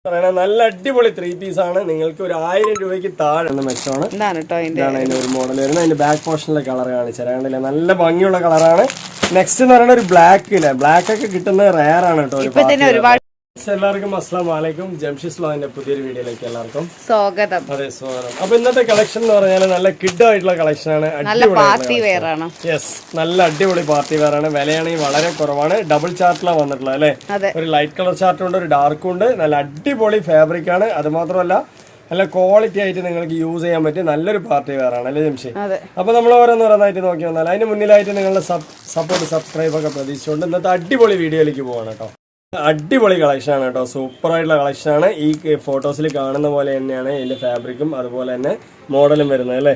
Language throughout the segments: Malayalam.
നല്ല അടിപൊളി 3 പീസ് ആണ്. നിങ്ങൾക്ക് ഒരു 1000 രൂപയ്ക്ക് താഴെ മെച്ചമാണ്. ഇതാണ് അതിന്റെ ഒരു മോഡൽ വരുന്നത്. അതിന്റെ ബാക്ക് പോർഷനിലെ കളർ കാണിച്ചാൽ നല്ല ഭംഗിയുള്ള കളറാണ്. നെക്സ്റ്റ് എന്ന് പറയുന്നത് ഒരു ബ്ലാക്ക് ഇല്ല, ബ്ലാക്ക് ഒക്കെ കിട്ടുന്നത് റയർ ആണ് കേട്ടോ. എല്ലാവർക്കും അസ്സലാമു അലൈക്കും. ജംഷിസ് വ്ലോഗിന്റെ പുതിയൊരു വീഡിയോയിലേക്ക് എല്ലാവർക്കും സ്വാഗതം. അതെ, സ്വാഗതം. അപ്പൊ ഇന്നത്തെ കളക്ഷൻ എന്ന് പറഞ്ഞാൽ നല്ല കിഡ് ആയിട്ടുള്ള കളക്ഷൻ ആണ്. യെസ്, നല്ല അടിപൊളി പാർട്ടി വെയർ ആണ്. വിലയാണെങ്കിൽ വളരെ കുറവാണ്. ഡബിൾ ചാർട്ടിലാണ് വന്നിട്ടുള്ളത് അല്ലെ. ഒരു ലൈറ്റ് കളർ ചാർട്ടും ഉണ്ട്, ഒരു ഡാർക്കും ഉണ്ട്. നല്ല അടിപൊളി ഫാബ്രിക് ആണ്. അത് മാത്രമല്ല നല്ല ക്വാളിറ്റി ആയിട്ട് നിങ്ങൾക്ക് യൂസ് ചെയ്യാൻ പറ്റിയ നല്ലൊരു പാർട്ടി വെയർ ആണ് അല്ലേ ജംഷി? അപ്പൊ നമ്മൾ ഓരോന്നോരോന്നായിട്ട് നോക്കി വന്നാൽ അതിന് മുന്നിലായിട്ട് നിങ്ങളുടെ സപ്പോർട്ട് സബ്സ്ക്രൈബ് ഒക്കെ പ്രതീക്ഷിച്ചുകൊണ്ട് ഇന്നത്തെ അടിപൊളി വീഡിയോയിലേക്ക് പോവാണ് കേട്ടോ. അടിപൊളി കളക്ഷൻ ആണ് കേട്ടോ, സൂപ്പർ ആയിട്ടുള്ള കളക്ഷൻ ആണ്. ഈ ഫോട്ടോസിൽ കാണുന്ന പോലെ തന്നെയാണ് ഇതിന്റെ ഫാബ്രിക്കും അതുപോലെ തന്നെ മോഡലും വരുന്നത് അല്ലേ.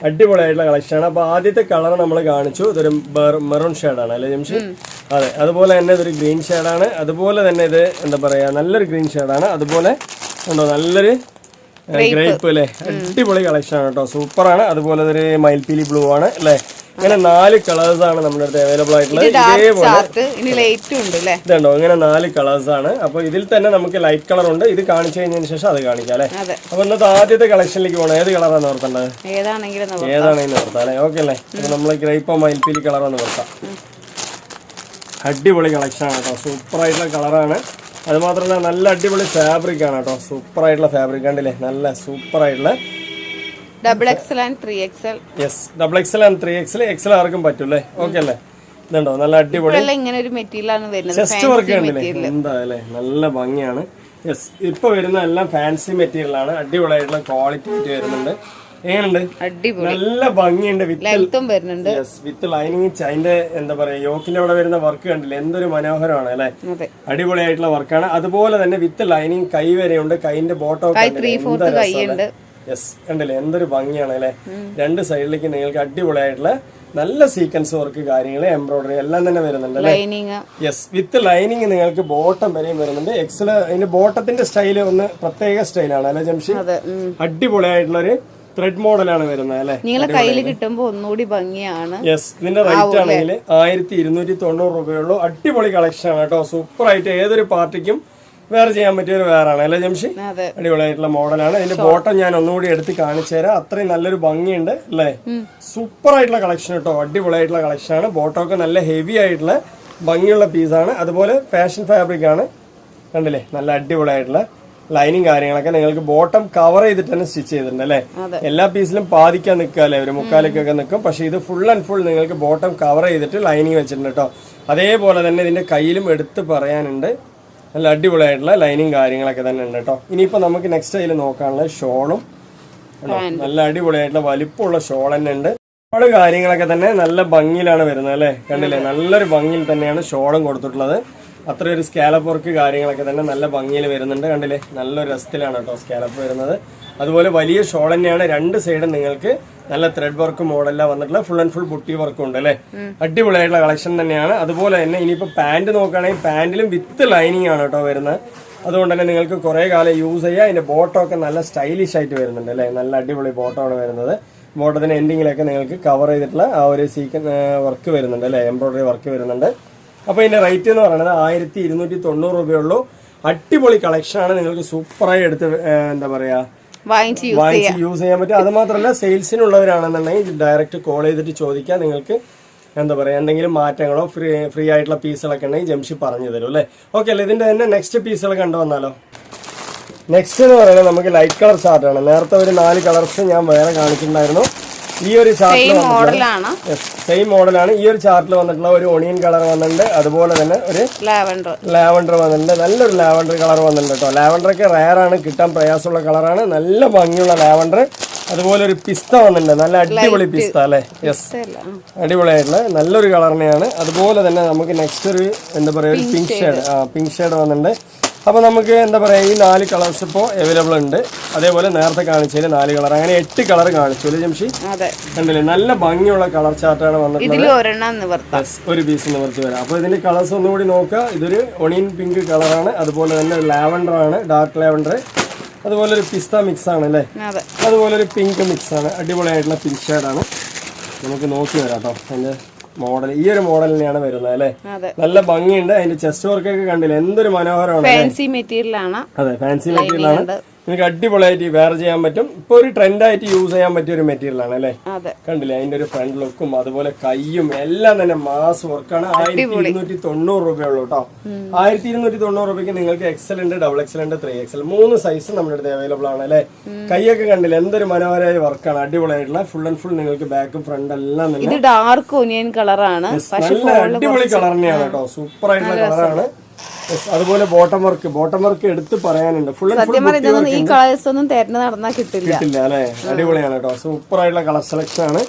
അടിപൊളി ആയിട്ടുള്ള കളക്ഷൻ ആണ്. അപ്പൊ ആദ്യത്തെ കളർ നമ്മൾ കാണിച്ചു, ഇതൊരു മെറൂൺ ഷെയ്ഡാണ് അല്ലേ ജംഷി? അതെ, അതുപോലെ തന്നെ ഇതൊരു ഗ്രീൻ ഷെയ്ഡാണ്. അതുപോലെ തന്നെ ഇത് എന്താ പറയാ, നല്ലൊരു ഗ്രീൻ ഷെയ്ഡാണ്. അതുപോലെ ഉണ്ടോ നല്ലൊരു ഗ്രേപ്പ് അല്ലേ. അടിപൊളി കളക്ഷൻ ആണ് കേട്ടോ, സൂപ്പറാണ്. അതുപോലെ ഇതൊരു മയിൽപ്പീലി ബ്ലൂ ആണ് അല്ലേ. ഇങ്ങനെ 4 കളേഴ്സ് ആണ് നമ്മുടെ അടുത്ത് അവൈലബിൾ ആയിട്ടുള്ളത്. ഇതുണ്ടോ, ഇങ്ങനെ 4 കളേഴ്സ് ആണ്. അപ്പൊ ഇതിൽ തന്നെ നമുക്ക് ലൈറ്റ് കളർ ഉണ്ട്. ഇത് കാണിച്ചു കഴിഞ്ഞതിന് ശേഷം അത് കാണിക്കാം അല്ലെ. അപ്പൊ ഇന്നത്തെ ആദ്യത്തെ കളക്ഷനിലേക്ക് പോകണം. ഏത് കളറാണ് ഓർത്തേണ്ടത്? ഏതാണെങ്കിലും ഓർത്താം അല്ലെ. ഓക്കെ അല്ലേ. അപ്പൊ നമ്മള് ഗ്രേപ്പോ മയിൽപ്പീലി കളറാണ് ഓർത്താം. അടിപൊളി കളക്ഷൻ ആണ് കേട്ടോ, സൂപ്പർ ആയിട്ടുള്ള കളറാണ്. അത് മാത്രമല്ല നല്ല അടിപൊളി ഫാബ്രിക് ആണ് കേട്ടോ, സൂപ്പർ ആയിട്ടുള്ള ഫാബ്രിക് കണ്ടില്ലേ. നല്ല സൂപ്പർ ആയിട്ടുള്ള double XL and 3XL. Yes, double XL and 3XL. XL ആർക്കും പറ്റൂല്ലേ. ഓക്കെ അല്ലേ. ഇതുണ്ടോ നല്ല അടിപൊളി ഇങ്ങനെ ഒരു മെറ്റീരിയൽ ആണ് വരുന്നത്. ചെസ്റ്റ് വർക്ക് കണ്ടില്ലേ, എന്താ അല്ലേ, നല്ല ഭംഗിയാണ്. യെസ്, ഇപ്പൊ വരുന്ന എല്ലാം ഫാൻസി മെറ്റീരിയൽ ആണ്. അടിപൊളിയായിട്ടുള്ള ക്വാളിറ്റി ആയിട്ട് വരുന്നുണ്ട്. എങ്ങനെയുണ്ട്? നല്ല ഭംഗിയുണ്ട്. With lining. അതിന്റെ എന്താ പറയാ, യോക്കിന്റെ അവിടെ വരുന്ന വർക്ക് കണ്ടില്ലേ, എന്തൊരു മനോഹരമാണ് അല്ലെ. അടിപൊളിയായിട്ടുള്ള വർക്കാണ്. അതുപോലെ തന്നെ വിത്ത് ലൈനിങ് കൈ വരെയുണ്ട്. കൈന്റെ ബോട്ടോ യെസ് കണ്ടില്ലേ, എന്തൊരു ഭംഗിയാണ് അല്ലെ. 2 സൈഡിലേക്ക് നിങ്ങൾക്ക് അടിപൊളിയായിട്ടുള്ള നല്ല സീക്വൻസ് വർക്ക് കാര്യങ്ങൾ എംബ്രോയിഡറി എല്ലാം തന്നെ വരുന്നുണ്ട് അല്ലെ. യെസ്, വിത്ത് ലൈനിങ് നിങ്ങൾക്ക് ബോട്ടം വരെയും വരുന്നുണ്ട്. എക്സൽ അതിന്റെ ബോട്ടത്തിന്റെ സ്റ്റൈല് ഒന്ന് പ്രത്യേക സ്റ്റൈലാണ് അല്ലെ ജംഷി. അടിപൊളിയായിട്ടുള്ള ഒരു ത്രെഡ് മോഡലാണ് വരുന്നത് അല്ലെ. നിങ്ങളെ കയ്യിൽ കിട്ടുമ്പോ ഒന്നുകൂടി ഭംഗിയാണ്. യെസ്, ഇതിന്റെ റേറ്റ് ആണെങ്കിൽ 1290 രൂപയുള്ളൂ. അടിപൊളി കളക്ഷൻ ആണ് കേട്ടോ, സൂപ്പർ ആയിട്ട് ഏതൊരു പാർട്ടിക്കും വേറെ ചെയ്യാൻ പറ്റിയ ഒരു വേറാണ് അല്ലെ ജംഷി. അടിപൊളിയായിട്ടുള്ള മോഡലാണ്. ഇതിന്റെ ബോട്ടം ഞാൻ ഒന്നുകൂടി എടുത്ത് കാണിച്ചു തരാം. അത്രയും നല്ലൊരു ഭംഗിയുണ്ട് അല്ലേ. സൂപ്പർ ആയിട്ടുള്ള കളക്ഷൻ കേട്ടോ, അടിപൊളിയായിട്ടുള്ള കളക്ഷൻ ആണ്. ബോട്ടം ഒക്കെ നല്ല ഹെവി ആയിട്ടുള്ള ഭംഗിയുള്ള പീസാണ്. അതുപോലെ ഫാഷൻ ഫാബ്രിക് ആണ് കണ്ടില്ലേ. നല്ല അടിപൊളിയായിട്ടുള്ള ലൈനിങ് കാര്യങ്ങളൊക്കെ നിങ്ങൾക്ക് ബോട്ടം കവർ ചെയ്തിട്ട് തന്നെ സ്റ്റിച്ച് ചെയ്തിട്ടുണ്ട് അല്ലെ. എല്ലാ പീസിലും പാതിക്കാൻ നിൽക്കുക അല്ലെ, ഒരു മുക്കാലിക്കൊക്കെ നിൽക്കും. പക്ഷെ ഇത് ഫുൾ ആൻഡ് ഫുൾ നിങ്ങൾക്ക് ബോട്ടം കവർ ചെയ്തിട്ട് ലൈനിങ് വെച്ചിട്ടുണ്ട് കേട്ടോ. അതേപോലെ തന്നെ ഇതിന്റെ കയ്യിലും എടുത്ത് പറയാനുണ്ട്. നല്ല അടിപൊളിയായിട്ടുള്ള ലൈനിങ് കാര്യങ്ങളൊക്കെ തന്നെ ഉണ്ട് കേട്ടോ. ഇനിയിപ്പോ നമുക്ക് നെക്സ്റ്റ് അതിൽ നോക്കാനുള്ള ഷോളും നല്ല അടിപൊളിയായിട്ടുള്ള വലിപ്പമുള്ള ഷോൾ തന്നെ ഉണ്ട്. ഷോള് കാര്യങ്ങളൊക്കെ തന്നെ നല്ല ഭംഗിയിലാണ് വരുന്നത് അല്ലെ. കണ്ടില്ലേ, നല്ലൊരു ഭംഗിയിൽ തന്നെയാണ് ഷോളും കൊടുത്തിട്ടുള്ളത്. അത്രയൊരു സ്കാലപ്പ് വർക്ക് കാര്യങ്ങളൊക്കെ തന്നെ നല്ല ഭംഗിയിൽ വരുന്നുണ്ട്. കണ്ടില്ലേ, നല്ലൊരു രസത്തിലാണ് കേട്ടോ സ്കാലപ്പ് വരുന്നത്. അതുപോലെ വലിയ ഷോൾ തന്നെയാണ്. 2 സൈഡും നിങ്ങൾക്ക് നല്ല ത്രെഡ് വർക്ക് മോഡലാണ് വന്നിട്ടുള്ള. ഫുൾ ആൻഡ് ഫുൾ ബുട്ടി വർക്കും ഉണ്ട് അല്ലെ. അടിപൊളിയായിട്ടുള്ള കളക്ഷൻ തന്നെയാണ്. അതുപോലെ തന്നെ ഇനിയിപ്പോ പാന്റ് നോക്കുകയാണെങ്കിൽ പാന്റിലും വിത്ത് ലൈനിങ് ആണ് കേട്ടോ വരുന്നത്. അതുകൊണ്ട് തന്നെ നിങ്ങൾക്ക് കുറെ കാലം യൂസ് ചെയ്യാം. അതിന്റെ ബോട്ടം ഒക്കെ നല്ല സ്റ്റൈലിഷ് ആയിട്ട് വരുന്നുണ്ട് അല്ലെ. നല്ല അടിപൊളി ബോട്ടമാണ് വരുന്നത്. ബോട്ടത്തിന്റെ എൻഡിങ്ങിലൊക്കെ നിങ്ങൾക്ക് കവർ ചെയ്തിട്ടുള്ള ആ ഒരു സീക്വൻ വർക്ക് വരുന്നുണ്ട് അല്ലെ, എംബ്രോയിഡറി വർക്ക് വരുന്നുണ്ട്. അപ്പൊ ഇതിന്റെ റേറ്റ് എന്ന് പറയുന്നത് 1290 രൂപയുള്ളൂ. അടിപൊളി കളക്ഷൻ ആണ്. നിങ്ങൾക്ക് സൂപ്പറായി എടുത്ത് എന്താ പറയാ വാങ്ങിച്ച് യൂസ് ചെയ്യാൻ പറ്റും. അത് മാത്രമല്ല സെയിൽസിനുള്ളവരാണെന്നുണ്ടെങ്കിൽ ഡയറക്റ്റ് കോൾ ചെയ്തിട്ട് ചോദിക്കാം. നിങ്ങൾക്ക് എന്താ പറയാ എന്തെങ്കിലും മാറ്റങ്ങളോ ഫ്രീ ആയിട്ടുള്ള പീസുകളൊക്കെ ഉണ്ടെങ്കിൽ ജംഷി പറഞ്ഞു തരും അല്ലെ. ഓക്കെ അല്ലേ. ഇതിന്റെ തന്നെ നെക്സ്റ്റ് പീസുകൾ കണ്ടു വന്നാലോ. നെക്സ്റ്റ് എന്ന് പറയുന്നത് നമുക്ക് ലൈറ്റ് കളർ ചാർട്ടാണ്. നേരത്തെ ഒരു 4 കളർസ് ഞാൻ വേറെ കാണിച്ചിട്ടുണ്ടായിരുന്നു. ഈ ഒരു ചാർട്ടിൽ സെയിം മോഡലാണ്. ഈ ഒരു ചാർട്ടിൽ വന്നിട്ടുള്ള ഒരു ഒണിയൻ കളർ വന്നിട്ടുണ്ട്. അതുപോലെ തന്നെ ഒരു ലാവൻഡർ വന്നിട്ടുണ്ട്. നല്ലൊരു ലാവൻഡർ കളർ വന്നിട്ടുണ്ട് കേട്ടോ. ലാവൻഡർ ഒക്കെ റയർ ആണ്, കിട്ടാൻ പ്രയാസമുള്ള കളറാണ്. നല്ല ഭംഗിയുള്ള ലാവൻഡർ. അതുപോലെ ഒരു പിസ്ത വന്നിട്ടുണ്ട്, നല്ല അടിപൊളി പിസ്ത അല്ലെ. യെസ്, അടിപൊളിയായിട്ടുള്ള നല്ലൊരു കളറിനെയാണ്. അതുപോലെ തന്നെ നമുക്ക് നെക്സ്റ്റ് ഒരു എന്താ പറയാ ഒരു പിങ്ക് ഷെയ്ഡ് വന്നിട്ടുണ്ട്. അപ്പൊ നമുക്ക് എന്താ പറയാ ഈ 4 കളേഴ്സ് ഇപ്പോൾ അവൈലബിൾ ഉണ്ട്. അതേപോലെ നേരത്തെ കാണിച്ചതിൽ 4 കളർ, അങ്ങനെ 8 കളർ കാണിച്ചു അല്ലേ ജംഷി? കണ്ടില്ലേ, നല്ല ഭംഗിയുള്ള കളർ ചാർട്ടാണ് വന്നിട്ടുള്ളത്. ഒരു പീസ് നിവർത്തി വരാം. അപ്പൊ ഇതിന്റെ കളേഴ്സ് ഒന്നുകൂടി നോക്കുക. ഇതൊരു ഒണിയൻ പിങ്ക് കളറാണ്. അതുപോലെ തന്നെ ലാവൻഡർ ആണ്, ഡാർക്ക് ലാവൻഡർ. അതുപോലെ ഒരു പിസ്ത മിക്സ് ആണ് അല്ലേ. അതുപോലെ ഒരു പിങ്ക് മിക്സ് ആണ്. അടിപൊളിയായിട്ടുള്ള പിങ്ക് ഷെയ്ഡാണ്. നമുക്ക് നോക്കി വരാം കേട്ടോ. അതിന്റെ മോഡൽ ഈ ഒരു മോഡൽ തന്നെയാണ് വരുന്നത് അല്ലെ. നല്ല ഭംഗിയുണ്ട്. അതിന്റെ ചെസ്റ്റ് വർക്ക് ഒക്കെ കണ്ടില്ല, എന്തൊരു മനോഹരമാണ്. ഫാൻസി മെറ്റീരിയൽ ആണ്. അതെ, ഫാൻസി മെറ്റീരിയൽ ആണ്. നിങ്ങൾക്ക് അടിപൊളിയായിട്ട് വെയർ ചെയ്യാൻ പറ്റും. ഇപ്പൊ ഒരു ട്രെൻഡായിട്ട് യൂസ് ചെയ്യാൻ പറ്റിയ ഒരു മെറ്റീരിയൽ ആണ് അല്ലെ. കണ്ടില്ലേ അതിന്റെ ഒരു ഫ്രണ്ട് ലുക്കും അതുപോലെ കൈയും എല്ലാം തന്നെ മാസ് വർക്കാണ്. 1290 രൂപയുള്ളൂ കേട്ടോ. 1290 രൂപയ്ക്ക് നിങ്ങൾക്ക് എക്സൽ ഉണ്ട്, ഡബിൾ എക്സൽ ഉണ്ട്, 3XL 3 സൈസ് നമ്മുടെ അടുത്ത് അവൈലബിൾ ആണ് അല്ലെ. കൈയൊക്കെ കണ്ടില്ല എന്തൊരു മനോഹരമായ വർക്കാണ്, അടിപൊളിയായിട്ടുള്ള ഫുൾ ആൻഡ് ഫുൾ. നിങ്ങൾക്ക് ബാക്കും ഫ്രണ്ട് എല്ലാം ഇത് ഡാർക്ക് ഒനിയൻ കളറാണ്, നല്ല അടിപൊളി കളർ തന്നെയാണ് കേട്ടോ. സൂപ്പർ ആയിട്ടുള്ള കളറാണ്. അതുപോലെ ബോട്ടം വർക്ക് എടുത്ത് പറയാനുണ്ട്. ഫുൾ ഈ കളേഴ്സ് ഒന്നും തെരഞ്ഞു നടന്നാ കിട്ടില്ല അല്ലെ. അടിപൊളിയാണ് കേട്ടോ, സൂപ്പർ ആയിട്ടുള്ള കളർ സെലക്ഷൻ ആണ്.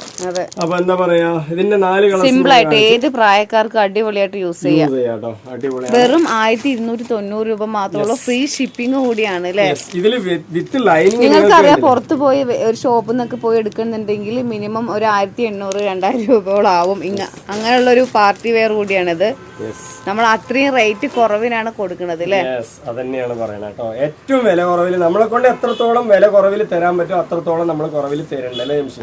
അപ്പൊ എന്താ പറയാ, ഇതിന്റെ 4 കളർ സിമ്പിൾ ആയിട്ട് ഏത് പ്രായക്കാർക്ക് അടിപൊളിയായിട്ട് യൂസ് ചെയ്യാം കേട്ടോ. അടിപൊളി. വെറും 1290 രൂപ മാത്രമുള്ള ഫ്രീ ഷിപ്പിംഗ് കൂടിയാണ് അല്ലെ. ഇതില് വിത്ത് ലൈനിങ് നിങ്ങൾക്ക് അറിയാം, പുറത്ത് പോയി ഒരു ഷോപ്പിൽ നിന്നൊക്കെ പോയി എടുക്കുന്നുണ്ടെങ്കിൽ മിനിമം ഒരു 1800-2000 രൂപയോളം ആവും. അങ്ങനെയുള്ള ഒരു പാർട്ടി വെയർ കൂടിയാണിത്. നമ്മൾ അത്രയും റേറ്റ് കുറവിനാണ് കൊടുക്കുന്നത് അല്ലേ. അതന്നെയാണ് പറയുന്നത് കേട്ടോ. ഏറ്റവും വില കുറവിൽ നമ്മളെ കൊണ്ട് എത്രത്തോളം വില കുറവിൽ തരാൻ പറ്റും അത്രത്തോളം നമ്മൾ കുറവിൽ തരുന്നുണ്ട് അല്ലേ ജംഷി.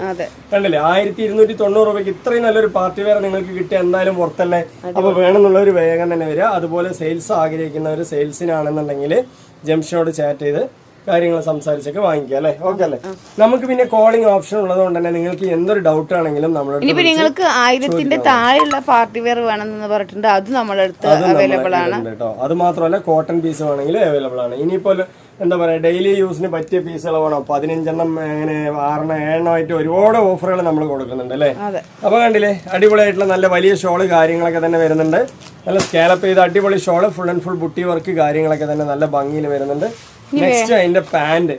കണ്ടില്ലേ 1290 രൂപയ്ക്ക് ഇത്രയും നല്ലൊരു പാർട്ടി വെയർ നിങ്ങൾക്ക് കിട്ടിയ എന്തായാലും പുറത്തല്ലേ. അപ്പൊ വേണമെന്നുള്ളവർ വേഗം തന്നെ വരിക. അതുപോലെ സെയിൽസ് ആഗ്രഹിക്കുന്നവർ സെയിൽസിനാണെന്നുണ്ടെങ്കിൽ ജംഷിനോട് ചാറ്റ് ചെയ്ത് കാര്യങ്ങൾ സംസാരിച്ചൊക്കെ വാങ്ങിക്കുക അല്ലേ. ഓക്കെ അല്ലേ. നമുക്ക് പിന്നെ കോളിംഗ് ഓപ്ഷൻ ഉള്ളത് കൊണ്ട് തന്നെ നിങ്ങൾക്ക് എന്തൊരു ഡൗട്ട് ആണെങ്കിലും ഇനിയിപ്പോ നിങ്ങൾക്ക് 1000 താഴെയുള്ള പാർട്ടി വെയർ വേണമെന്ന് പറഞ്ഞിട്ടുണ്ട്, അത് നമ്മുടെ അടുത്ത് അവൈലബിൾ ആണ് കേട്ടോ. അത് മാത്രമല്ല കോട്ടൺ പീസ് വേണമെങ്കിൽ അവൈലബിൾ ആണ്. ഇനിയിപ്പോ എന്താ പറയാ, ഡെയിലി യൂസിന് പറ്റിയ പീസുകൾ വേണം. 15 എണ്ണം അങ്ങനെ 6 എണ്ണം ആയിട്ട് ഒരുപാട് ഓഫറുകൾ നമ്മൾ കൊടുക്കുന്നുണ്ട് അല്ലേ. അപ്പൊ കണ്ടില്ലേ അടിപൊളിയായിട്ടുള്ള നല്ല വലിയ ഷോള് കാര്യങ്ങളൊക്കെ തന്നെ വരുന്നുണ്ട്. നല്ല സ്കാലപ്പ് ചെയ്ത അടിപൊളി shawl, full and full buti work കാര്യങ്ങളൊക്കെ തന്നെ നല്ല ഭംഗിയിൽ വരുന്നുണ്ട്. നെക്സ്റ്റ് അതിന്റെ പാന്റ്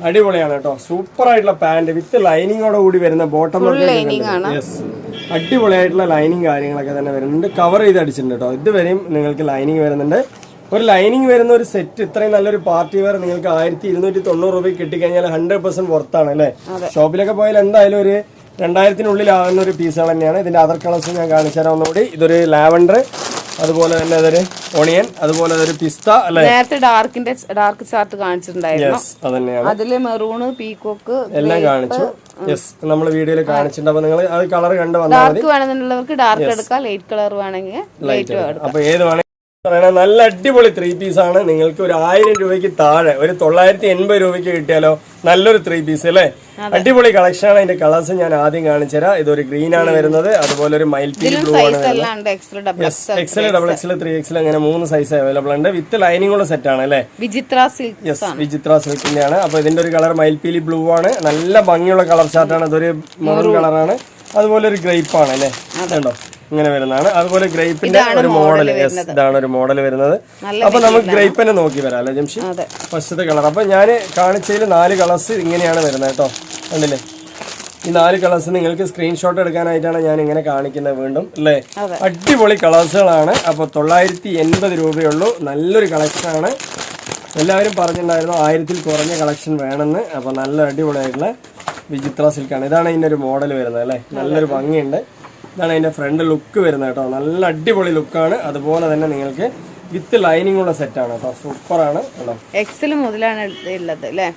അടിപൊളിയാണ് കേട്ടോ. സൂപ്പർ ആയിട്ടുള്ള പാന്റ് വിത്ത് ലൈനിങ്ങോട് കൂടി വരുന്ന ബോട്ടം അടിപൊളിയായിട്ടുള്ള ലൈനിങ് കാര്യങ്ങളൊക്കെ തന്നെ വരുന്നുണ്ട്. കവർ ചെയ്ത് അടിച്ചിട്ടുണ്ട് കേട്ടോ. ഇതുവരെയും നിങ്ങൾക്ക് ലൈനിങ് വരുന്നുണ്ട്. ഒരു ലൈനിങ് വരുന്ന ഒരു സെറ്റ് ഇത്രയും നല്ലൊരു പാർട്ടി വെയർ നിങ്ങൾക്ക് 1290 രൂപയ്ക്ക് കിട്ടിക്കഴിഞ്ഞാൽ 100% വർത്താണ് അല്ലേ. ഷോപ്പിലൊക്കെ പോയാൽ എന്തായാലും ഒരു 2000-നുള്ളിൽ ആകുന്ന ഒരു പീസുകൾ തന്നെയാണ്. ഇതിന്റെ അതർ കളേഴ്സ് ഞാൻ കാണിച്ചു തരാം ഒന്നുകൂടി. ഇതൊരു ലാവൻഡർ, അതുപോലെ തന്നെ അതൊരു ഓണിയൻ, അതുപോലെ അതൊരു പിസ്ത അല്ലെ. നേരത്തെ ഡാർക്ക് ചാർട്ട് കാണിച്ചിട്ടുണ്ടായിരുന്നു. അതില് മെറൂണ്, പീകോക്ക് എല്ലാം കാണിച്ചു. നമ്മൾ വീഡിയോയിൽ കാണിച്ചിട്ടുണ്ട്. അപ്പൊ നിങ്ങൾ അത് കളർ കണ്ട് വന്നാൽ മതി. ഡാർക്ക് വേണമെന്നുള്ളവർക്ക് ഡാർക്ക് എടുക്കാം, ലൈറ്റ് കളർ വേണമെങ്കിൽ ലൈറ്റ് എടുക്കാം. അപ്പൊ ഏത് വേണമെങ്കിൽ നല്ല അടിപൊളി 3 പീസ് ആണ്. നിങ്ങൾക്ക് ഒരു 1000 രൂപയ്ക്ക് താഴെ ഒരു 980 രൂപയ്ക്ക് കിട്ടിയാലോ നല്ലൊരു 3 പീസ് അല്ലേ. അടിപൊളി കളക്ഷൻ ആണ്. അതിന്റെ കളേഴ്സ് ഞാൻ ആദ്യം കാണിച്ചുതരാം. ഇതൊരു ഗ്രീൻ ആണ് വരുന്നത്, അതുപോലെ ഒരു മൈൽപീലി ബ്ലൂ ആണ് വരുന്നത്. എക്സൽ, ഡബിൾ എക്സൽ, 3XL അങ്ങനെ 3 സൈസ് അവൈലബിൾ ഉണ്ട്. വിത്ത് ലൈനിങ് ഉള്ള സെറ്റ് ആണ് അല്ലേ. വിചിത്ര സിൽക്കിന്റെ ആണ്. അപ്പൊ ഇതിന്റെ ഒരു കളർ മൈൽപീലി ബ്ലൂ ആണ്. നല്ല ഭംഗിയുള്ള കളർ ചാർട്ടാണ്. ഇതൊരു മെറൂൺ കളറാണ്. അതുപോലെ ഒരു ഗ്രേപ്പ് ആണ് അല്ലേ. കണ്ടോ ഇങ്ങനെ വരുന്നതാണ്. അതുപോലെ ഗ്രേപ്പിന്റെ ഒരു മോഡൽ, ഇതാണ് ഒരു മോഡൽ വരുന്നത്. അപ്പൊ നമുക്ക് ഗ്രേപ്പിനെ നോക്കി വരാം അല്ലെ ജംഷി. ഫസ്റ്റത്തെ കളർ അപ്പൊ ഞാൻ കാണിച്ചതിൽ 4 കളേഴ്സ് ഇങ്ങനെയാണ് വരുന്നത് കേട്ടോ. കണ്ടില്ലേ ഈ 4 കളേഴ്സ് നിങ്ങൾക്ക് സ്ക്രീൻഷോട്ട് എടുക്കാനായിട്ടാണ് ഞാൻ ഇങ്ങനെ കാണിക്കുന്നത് വീണ്ടും അല്ലേ. അടിപൊളി കളേഴ്സുകളാണ്. അപ്പൊ 980 രൂപയുള്ളൂ. നല്ലൊരു കളക്ഷൻ ആണ്. എല്ലാവരും പറഞ്ഞിട്ടുണ്ടായിരുന്നു 1000-ൽ കുറഞ്ഞ കളക്ഷൻ വേണമെന്ന്. അപ്പൊ നല്ല അടിപൊളിയായിട്ടുള്ള വിചിത്ര സിൽക്കാണ്. ഇതാണ് ഇതിന്റെ ഒരു മോഡൽ വരുന്നത് അല്ലേ. നല്ലൊരു ഭംഗിയുണ്ട്. ഇതാണ് അതിന്റെ ഫ്രണ്ട് ലുക്ക് വരുന്നത് കേട്ടോ. നല്ല അടിപൊളി ലുക്കാണ്. അതുപോലെ തന്നെ നിങ്ങൾക്ക് വിത്ത് ലൈനിങ് ഉള്ള സെറ്റ് ആണ് കേട്ടോ. സൂപ്പർ ആണ് കേട്ടോ. എക്സൽ മുതലാണ് ഉള്ളത് അല്ലേ.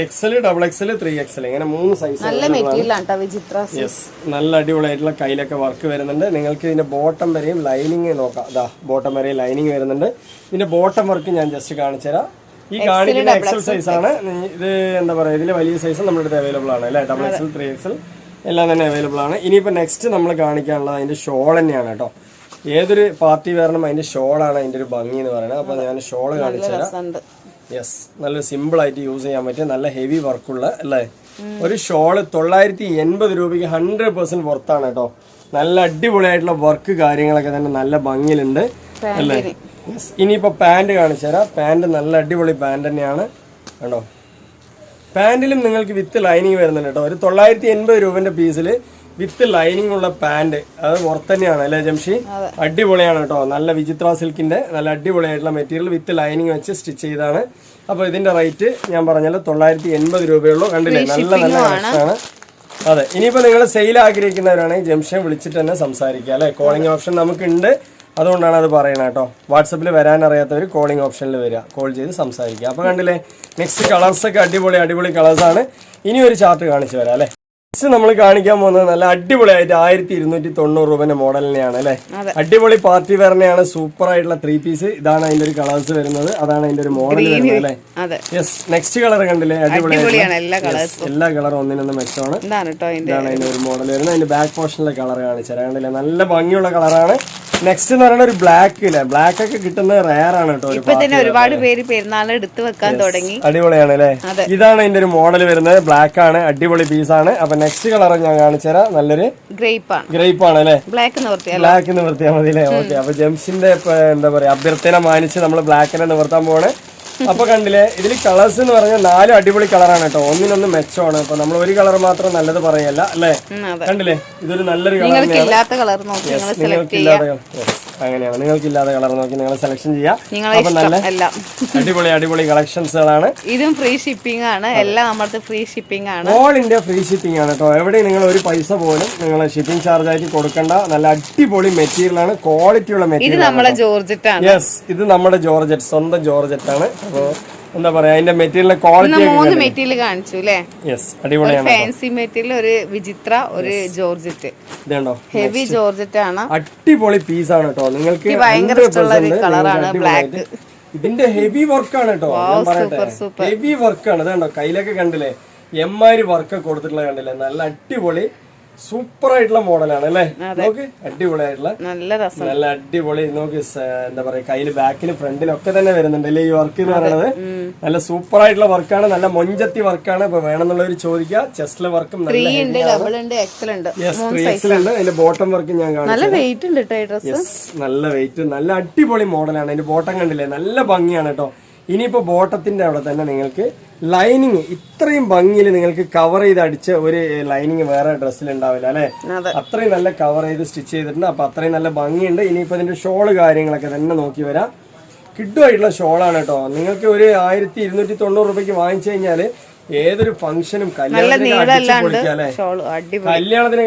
എക്സൽ, ഡബിൾ എക്സൽ, 3XL ഇങ്ങനെ 3 സൈസ്. നല്ല അടിപൊളിയായിട്ടുള്ള കയ്യിലൊക്കെ വർക്ക് വരുന്നുണ്ട്. നിങ്ങൾക്ക് ഇതിന്റെ ബോട്ടം വരെയും ലൈനിങ് നോക്കാം. ഇതാ ബോട്ടം വരെയും ലൈനിങ് വരുന്നുണ്ട്. ഇതിന്റെ ബോട്ടം വർക്ക് ഞാൻ ജസ്റ്റ് കാണിച്ചു തരാം. ഈ കാണിക്കുന്ന എക്സൽ സൈസ് ആണ്. ഇത് എന്താ പറയാ, ഇതിലെ വലിയ സൈസ് നമ്മുടെ അടുത്ത് അവൈലബിൾ ആണ് അല്ലെ. ഡബിൾ എക്സൽ, 3XL എല്ലാം തന്നെ അവൈലബിൾ ആണ്. ഇനിയിപ്പോൾ നെക്സ്റ്റ് നമ്മൾ കാണിക്കാനുള്ളത് അതിന്റെ ഷോൾ തന്നെയാണ് കേട്ടോ. ഏതൊരു പാർട്ടി വെയറിനും അതിന്റെ ഷോളാണ് അതിന്റെ ഒരു ഭംഗി എന്ന് പറയുന്നത്. അപ്പൊ ഞാൻ ഷോള് കാണിച്ചു തരാം. നല്ലൊരു സിമ്പിൾ ആയിട്ട് യൂസ് ചെയ്യാൻ പറ്റിയ നല്ല ഹെവി വർക്കുള്ള അല്ലേ ഒരു ഷോള് 980 രൂപയ്ക്ക് 100% വർത്താണ് കേട്ടോ. നല്ല അടിപൊളിയായിട്ടുള്ള വർക്ക് കാര്യങ്ങളൊക്കെ തന്നെ നല്ല ഭംഗിയിലുണ്ട് അല്ലേ. ഇനിയിപ്പോ പാന്റ് കാണിച്ചു തരാം. പാന്റ് നല്ല അടിപൊളി പാന്റ് തന്നെയാണ് കേട്ടോ. പാന്റിലും നിങ്ങൾക്ക് വിത്ത് ലൈനിങ് വരുന്നുണ്ട് കേട്ടോ. ഒരു 980 രൂപന്റെ പീസിൽ വിത്ത് ലൈനിങ് ഉള്ള പാന്റ്, അത് പുറത്ത് തന്നെയാണ് അല്ലേ ജംഷി. അടിപൊളിയാണ് കേട്ടോ. നല്ല വിചിത്ര സിൽക്കിന്റെ നല്ല അടിപൊളിയായിട്ടുള്ള മെറ്റീരിയൽ വിത്ത് ലൈനിങ് വെച്ച് സ്റ്റിച്ച് ചെയ്താണ്. അപ്പൊ ഇതിന്റെ റേറ്റ് ഞാൻ പറഞ്ഞല്ലോ 980 രൂപയുള്ളൂ. കണ്ടില്ലേ നല്ല നല്ല കളക്ഷനാണ്. അതെ, ഇനിയിപ്പോ നിങ്ങൾ സെയിൽ ആഗ്രഹിക്കുന്നവരാണെങ്കിൽ ജംഷൻ വിളിച്ചിട്ട് തന്നെ സംസാരിക്കുക അല്ലെ. കോളിംഗ് ഓപ്ഷൻ നമുക്കുണ്ട്, അതുകൊണ്ടാണ് അത് പറയുന്നത് കേട്ടോ. വാട്സപ്പിൽ വരാൻ അറിയാത്തവർ കോളിംഗ് ഓപ്ഷനിൽ വരിക, കോൾ ചെയ്ത് സംസാരിക്കുക. അപ്പൊ കണ്ടില്ലേ നെക്സ്റ്റ് കളേഴ്സ് ഒക്കെ അടിപൊളി കളേഴ്സാണ്. ഇനി ഒരു ചാർട്ട് കാണിച്ചു വരാം അല്ലെ. നെക്സ്റ്റ് നമ്മൾ കാണിക്കാൻ പോകുന്നത് നല്ല അടിപൊളിയായിട്ട് 1290 രൂപന്റെ മോഡൽ തന്നെയാണ് അല്ലെ. അടിപൊളി പാർട്ടി വെയറിനെയാണ്. സൂപ്പർ ആയിട്ടുള്ള 3 പീസ്. ഇതാണ് അതിന്റെ ഒരു കളേഴ്സ് വരുന്നത്. അതാണ് അതിന്റെ ഒരു മോഡൽ വരുന്നത് അല്ലെ. യെസ്, നെക്സ്റ്റ് കളർ കണ്ടില്ലേ, അടിപൊളിയാണ്. എല്ലാ കളറും ഒന്നിനൊന്നും മെച്ചമാണ്. ഇതാണ് അതിന്റെ ഒരു മോഡൽ വരുന്നത്. അതിന്റെ ബാക്ക് പോർഷനിലെ കളർ കാണിച്ചാൽ കണ്ടില്ലേ, നല്ല ഭംഗിയുള്ള കളറാണ്. നെക്സ്റ്റ് എന്ന് പറയുന്നത് ഒരു ബ്ലാക്ക് ഇല്ല, ബ്ലാക്ക് ഒക്കെ കിട്ടുന്നത് റയർ ആണ് കേട്ടോ. ഒരുപാട് പേര് പെരുന്നാളിന് എടുത്തു വെക്കാൻ തുടങ്ങി. അടിപൊളിയാണ് അല്ലെ. ഇതാണ് അതിന്റെ ഒരു മോഡൽ വരുന്നത്. ബ്ലാക്ക് ആണ്, അടിപൊളി പീസാണ്. അപ്പൊ നെക്സ്റ്റ് കളർ ഞാൻ കാണിച്ചുതരാം. നല്ലൊരു ഗ്രേപ്പ് ആണ് അല്ലെ. ബ്ലാക്ക് നിവർത്തിയാൽ മതി അല്ലേ. ഓക്കെ, അപ്പൊ ജെംസിന്റെ എന്താ പറയാ അഭ്യർത്ഥന മാനിച്ച് നമ്മൾ ബ്ലാക്കിനെ നിവർത്താൻ പോവാണ്. അപ്പൊ കണ്ടില്ലേ, ഇതിൽ കളേഴ്സ് എന്ന് പറഞ്ഞാൽ 4 അടിപൊളി കളറാണ് കേട്ടോ. ഒന്നിനൊന്നും മെച്ചമാണ്. അപ്പൊ നമ്മൾ ഒരു കളർ മാത്രം നല്ലത് പറയല്ല അല്ലേ. കണ്ടില്ലേ, ഇതൊരു നല്ലൊരു കളർ. അങ്ങനെയാണ്, നിങ്ങൾക്കില്ലാത്ത കളർ നോക്കി നിങ്ങൾ സെലക്ഷൻ ചെയ്യാം. അപ്പൊ നല്ല അടിപൊളി കളക്ഷൻസുകളാണ്. ഇതും ഫ്രീ ഷിപ്പിംഗ് ആണ്. എല്ലാം നമ്മുടെ ഫ്രീ ഷിപ്പിംഗ് ആണ്. ഓൾ ഇന്ത്യ ഫ്രീ ഷിപ്പിംഗ് ആണ് കേട്ടോ. എവിടെയും നിങ്ങൾ ഒരു പൈസ പോലും നിങ്ങൾ ഷിപ്പിംഗ് ചാർജ് ആയിട്ട് കൊടുക്കണ്ട. നല്ല അടിപൊളി മെറ്റീരിയൽ ആണ്, ക്വാളിറ്റി ഉള്ള മെറ്റീരിയൽ. ഇത് നമ്മുടെ ജോർജറ്റ് ആണ്. യെസ്, ഇത് നമ്മുടെ ജോർജറ്റ്, സ്വന്തം ജോർജറ്റ് ആണ്. അപ്പൊ എന്താ പറയാ, അതിന്റെ മെറ്റീരിയൽ ക്വാളിറ്റി 3 മെറ്റീരിയൽ കാണിച്ചു അല്ലേ. യെസ്, അടിപൊളിയാണ്. ഫാൻസി മെറ്റീരിയൽ, ഒരു വിചിത്ര, ഒരു ജോർജറ്റ്. ഇതുണ്ടോ, ഹെവി ജോർജറ്റ് ആണ്. അടിപൊളി പീസ് ആണ് കേട്ടോ. നിങ്ങൾക്ക് ഭയങ്കര ഇഷ്ടമുള്ള ഒരു കളറാണ് ബ്ലാക്ക്. ഇതിന്റെ ഹെവി വർക്കാണ് കേട്ടോ. ഞാൻ പറയട്ടെ, ഹെവി വർക്കാണ്. ഇതുണ്ടോ, കയ്യിലൊക്കെ കണ്ടില്ലേ, എമ്മാതിരി വർക്ക് കൊടുത്തിട്ടുള്ള കണ്ടില്ലേ. നല്ല അടിപൊളി സൂപ്പർ ആയിട്ടുള്ള മോഡലാണ് അല്ലേ. നോക്ക്, അടിപൊളിയായിട്ടുള്ള നല്ല അടിപൊളി. നോക്ക്, എന്താ പറയാ, കയ്യില് ബാക്കിലും ഫ്രണ്ടിലും ഒക്കെ തന്നെ വരുന്നുണ്ട് അല്ലേ ഈ വർക്ക് എന്ന് പറയുന്നത്. നല്ല സൂപ്പർ ആയിട്ടുള്ള വർക്കാണ്, നല്ല മൊഞ്ചത്തി വർക്കാണ്. ഇപ്പൊ വേണമെന്നുള്ളവർ ചോദിക്കുക. ചെസ്റ്റിലെ വർക്കും നല്ല അതിന്റെ ബോട്ടം വർക്കും ഞാൻ കാണിച്ചു. നല്ല വെയിറ്റ്, നല്ല അടിപൊളി മോഡലാണ്. അതിന്റെ ബോട്ടം കണ്ടില്ലേ, നല്ല ഭംഗിയാണ് കേട്ടോ. ഇനിയിപ്പോ ബോട്ടത്തിന്റെ അവിടെ തന്നെ നിങ്ങൾക്ക് ലൈനിങ് ഇത്രയും ഭംഗിയിൽ നിങ്ങൾക്ക് കവർ ചെയ്ത് അടിച്ച ഒരു ലൈനിങ് വേറെ ഡ്രസ്സിൽ ഉണ്ടാവില്ല അല്ലെ. അത്രയും നല്ല കവർ ചെയ്ത് സ്റ്റിച്ച് ചെയ്തിട്ടുണ്ട്. അപ്പൊ അത്രയും നല്ല ഭംഗിയുണ്ട്. ഇനിയിപ്പോ ഇതിന്റെ ഷോള് കാര്യങ്ങളൊക്കെ തന്നെ നോക്കി വരാം. കിഡുമായിട്ടുള്ള ഷോളാണ് കേട്ടോ. നിങ്ങൾക്ക് ഒരു 1290 രൂപയ്ക്ക് വാങ്ങിച്ചു കഴിഞ്ഞാല് ഏതൊരു ഫംഗ്ഷനും കല്യാണത്തിനൊക്കെ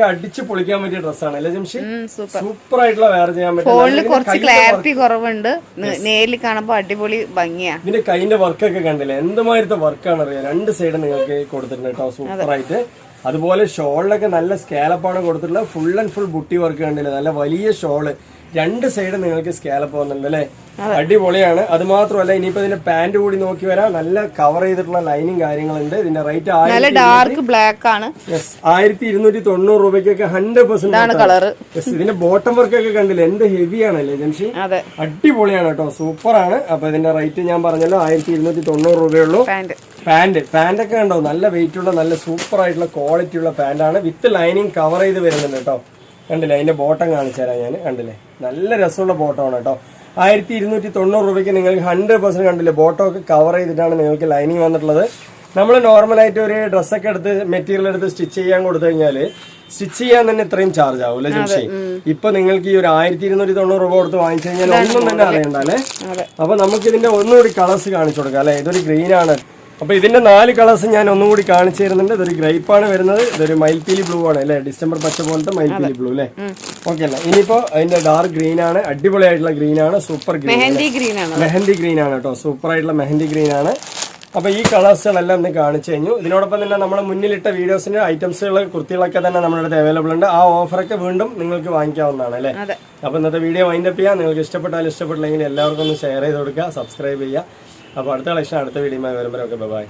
അടിച്ചു പൊളിക്കാൻ പറ്റിയ ഡ്രസ്സാണ് അല്ലെ ജംഷി. സൂപ്പർ ആയിട്ടുള്ള വെയർ ചെയ്യാൻ പറ്റും. ക്ലാരിറ്റി കുറവുണ്ട്, നേരിൽ കാണുമ്പോ അടിപൊളി ഭംഗിയാ. ഇതിന്റെ കൈന്റെ വർക്കൊക്കെ കണ്ടില്ലേ, എന്തുമാതിരത്തെ വർക്കാണ് അറിയാം. 2 സൈഡ് നിങ്ങൾക്ക് കൊടുത്തിട്ടുണ്ട് കേട്ടോ, സൂപ്പർ ആയിട്ട്. അതുപോലെ ഷോളിലൊക്കെ നല്ല സ്കാലപ്പാണ് കൊടുത്തിട്ടുള്ളത്. Full and full buti work കണ്ടില്ലേ, നല്ല വലിയ ഷോള്. 2 സൈഡ് നിങ്ങൾക്ക് സ്കാലപ്പ് വന്നിട്ടുണ്ട് അല്ലെ. അടിപൊളിയാണ്. അത് മാത്രമല്ല, ഇനിയിപ്പോ ഇതിന്റെ പാന്റ് കൂടി നോക്കി വരാം. നല്ല കവർ ചെയ്തിട്ടുള്ള ലൈനിങ് കാര്യങ്ങളുണ്ട്. ഇതിന്റെ റേറ്റ് ഡാർക്ക് ബ്ലാക്ക് ആണ്. 1290 രൂപയ്ക്കൊക്കെ 100% കളർ. ഇതിന്റെ ബോട്ടം വർക്ക് ഒക്കെ കണ്ടില്ലേ, എന്ത് ഹെവി ആണല്ലേ ജംഷി. അടിപൊളിയാണ് കേട്ടോ, സൂപ്പർ ആണ്. അപ്പൊ ഇതിന്റെ റേറ്റ് ഞാൻ പറഞ്ഞല്ലോ 1290 രൂപയുള്ളൂ. പാന്റ് ഒക്കെ കണ്ടോ, നല്ല വെയിറ്റ് ഉള്ള നല്ല സൂപ്പർ ആയിട്ടുള്ള ക്വാളിറ്റി ഉള്ള പാന്റാണ്. വിത്ത് ലൈനിങ് കവർ ചെയ്ത് വരുന്നുണ്ട് കേട്ടോ. കണ്ടില്ലേ, അതിന്റെ ബോട്ടം കാണിച്ചു തരാം ഞാൻ. കണ്ടില്ലേ, നല്ല രസമുള്ള ബോട്ടമാണ് കേട്ടോ. 1290 രൂപയ്ക്ക് നിങ്ങൾക്ക് 100% കണ്ടില്ലേ, ബോട്ടം ഒക്കെ കവർ ചെയ്തിട്ടാണ് നിങ്ങൾക്ക് ലൈനിങ് വന്നിട്ടുള്ളത്. നമ്മൾ നോർമലായിട്ട് ഒരു ഡ്രസ്സൊക്കെ എടുത്ത് മെറ്റീരിയൽ എടുത്ത് സ്റ്റിച്ച് ചെയ്യാൻ കൊടുത്തു കഴിഞ്ഞാല് സ്റ്റിച്ച് ചെയ്യാൻ തന്നെ ഇത്രയും ചാർജ് ആവും അല്ലെ ജംഷി. ഇപ്പൊ നിങ്ങൾക്ക് ഈ ഒരു 1290 രൂപ കൊടുത്ത് വാങ്ങിച്ചു കഴിഞ്ഞാൽ ഒന്നും തന്നെ അറിയണ്ട അല്ലെ. അപ്പൊ നമുക്ക് ഇതിന്റെ ഒന്നുകൂടി കളേഴ്സ് കാണിച്ചു കൊടുക്കാം അല്ലെ. ഇതൊരു ഗ്രീൻ ആണ്. അപ്പൊ ഇതിന്റെ 4 കളേഴ്സ് ഞാൻ ഒന്നുകൂടി കാണിച്ചു തരുന്നുണ്ട്. ഇതൊരു ഗ്രേപ്പാണ് വരുന്നത്. ഇതൊരു മയിൽപ്പീലി ബ്ലൂ ആണ് അല്ലെ, ഡിസംബർ പച്ച പോലത്തെ മയിൽപ്പീലി ബ്ലൂ അല്ലെ. ഓക്കെ അല്ല. ഇനിയിപ്പോ അതിന്റെ ഡാർക്ക് ഗ്രീൻ ആണ്, അടിപൊളിയായിട്ടുള്ള ഗ്രീൻ ആണ്, സൂപ്പർ ഗ്രീൻ, മെഹന്തി ഗ്രീൻ ആണ് കേട്ടോ. സൂപ്പർ ആയിട്ടുള്ള മെഹന്തി ഗ്രീൻ ആണ്. അപ്പൊ ഈ കളേഴ്സുകളെല്ലാം ഇന്ന് കാണിച്ചു കഴിഞ്ഞു. ഇതിനോടൊപ്പം തന്നെ നമ്മുടെ മുന്നിലിട്ട വീഡിയോസിന്റെ ഐറ്റംസുകൾ കുർത്തികളൊക്കെ തന്നെ നമ്മുടെ അടുത്ത് അവൈലബിൾ ഉണ്ട്. ആ ഓഫറൊക്കെ വീണ്ടും നിങ്ങൾക്ക് വാങ്ങിക്കാവുന്നതാണ് അല്ലെ. അപ്പൊ ഇന്നത്തെ വീഡിയോ വൈൻഡപ്പ് ചെയ്യാം. നിങ്ങൾക്ക് ഇഷ്ടപ്പെട്ടാലും ഇഷ്ടപ്പെട്ടില്ലെങ്കിൽ എല്ലാവർക്കും ഒന്ന് ഷെയർ ചെയ്ത് കൊടുക്കുക, സബ്സ്ക്രൈബ് ചെയ്യുക. അപ്പോൾ അടുത്ത കളക്ഷൻ അടുത്ത വീഡിയോയുമായി വരുമ്പോഴൊക്കെ ബൈ.